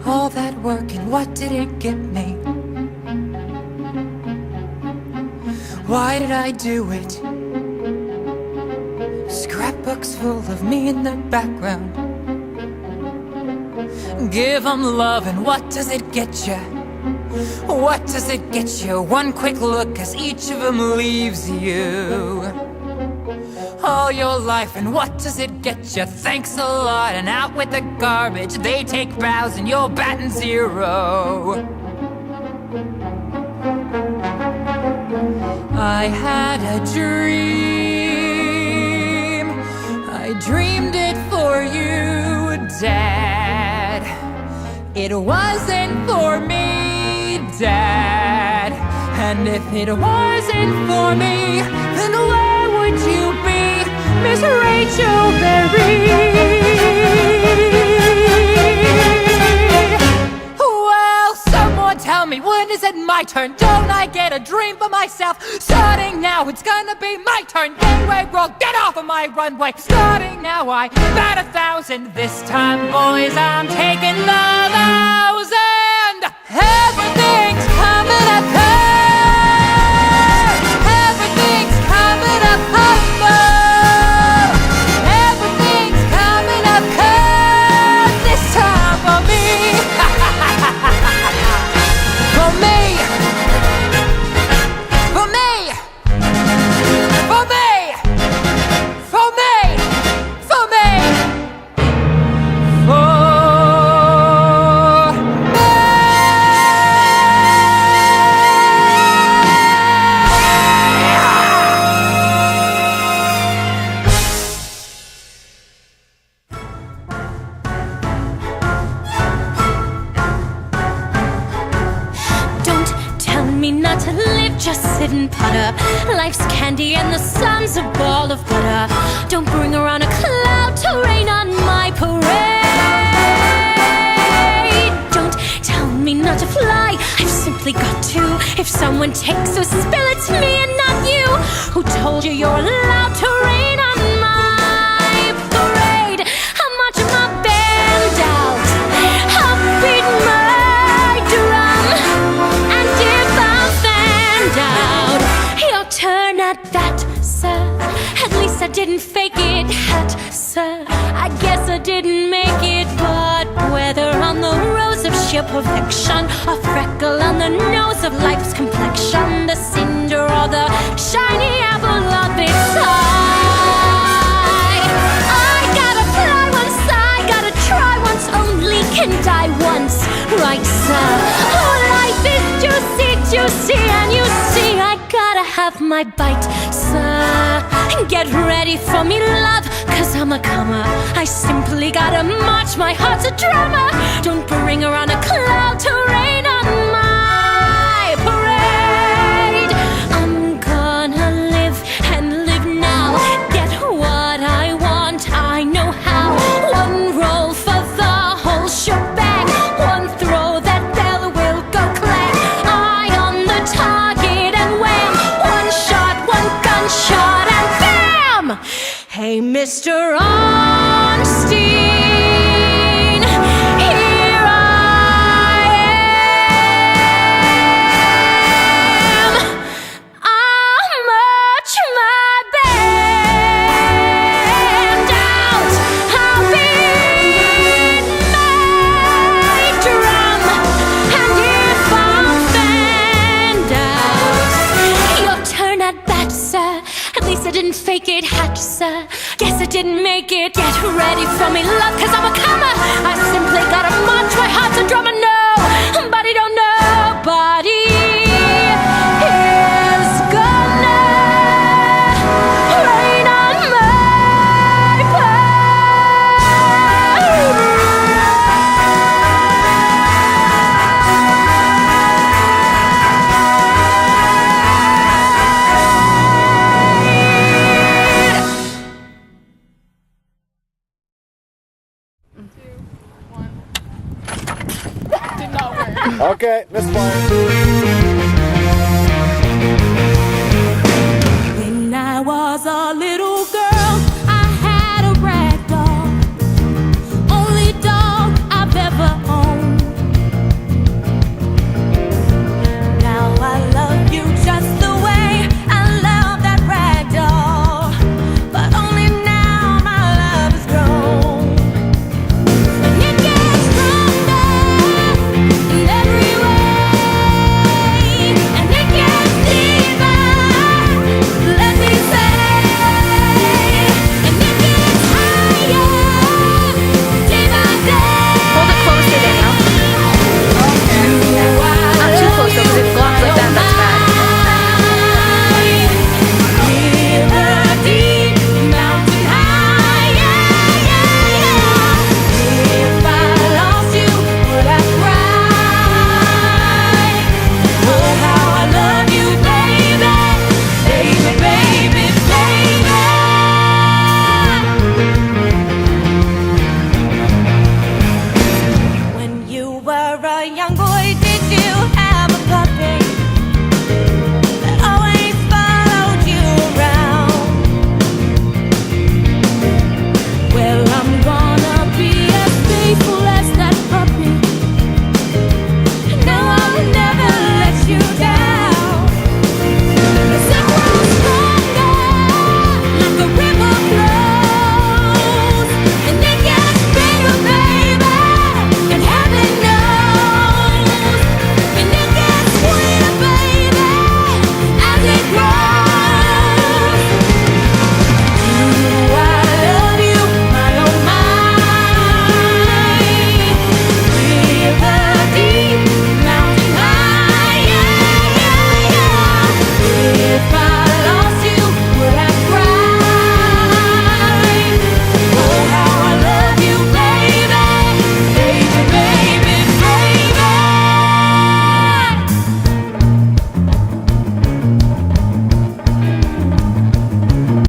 All that work and what did it get me? Why did I do it? Scrapbooks full of me in the background. Give them love and what does it get you? What does it get you? One quick look as each of them leaves you. All your life and what does it get you? Thanks a lot and out with the garbage. They take bows and you're batting zero. I had a dream. I dreamed it for you, Dad. It wasn't for me, Dad. And if it wasn't for me, then where would you be, Miss Rachel Berry? Well, someone tell me, when is it my turn? Don't I get a dream for myself? Starting now, it's gonna be my turn. Anyway, roll, get off of my runway. Starting now, I bat 1,000. This time, boys, I'm taking the 1,000. Everything's coming up. Everything's coming up. Everything's coming up. This time for me. For me. For me. For me. For me. For me. For not to live, just sit and putter. Life's candy and the sun's a ball of butter. Don't bring around a cloud to rain on my parade. Don't tell me not to fly, I've simply got to. If someone takes a spill, it's me and not you. Who told you you're allowed to rain on my parade? I'll march my band out, I'll beat my drum, and if I'm fanned out, your turn at that, sir. At least I didn't fake it, hat, sir. I guess I didn't make it, but whether on the rose of sheer perfection, a freckle on the nose of life's complexion, the cinder or the shiny apple of its eye, I gotta fly once, I gotta try once, only can die once, right, sir? Oh, life is juicy, juicy, and you see I gotta have my bite, sir. Get ready for me, love, cause I'm a comer. I simply gotta march, my heart's a drummer. Don't bring around a cloud to rain on my parade. I'm gonna live and live now, get what I want, I know how. One roll for the whole shebang, one throw, that bell will go clang. Eye on the target and wham, one shot, one gunshot and bam! Hey, Mr. Ornstein, here I am. I'll march my band out, I'll beat my drum, and if I'm fanned out, your turn at bat, sir. At least I didn't fake it, hat, sir. Guess I didn't make it. Get ready for me, love, cause I'm a comer. I simply gotta march, my heart's a drummer. Nobody don't nobody is gonna rain on my Okay, misfire.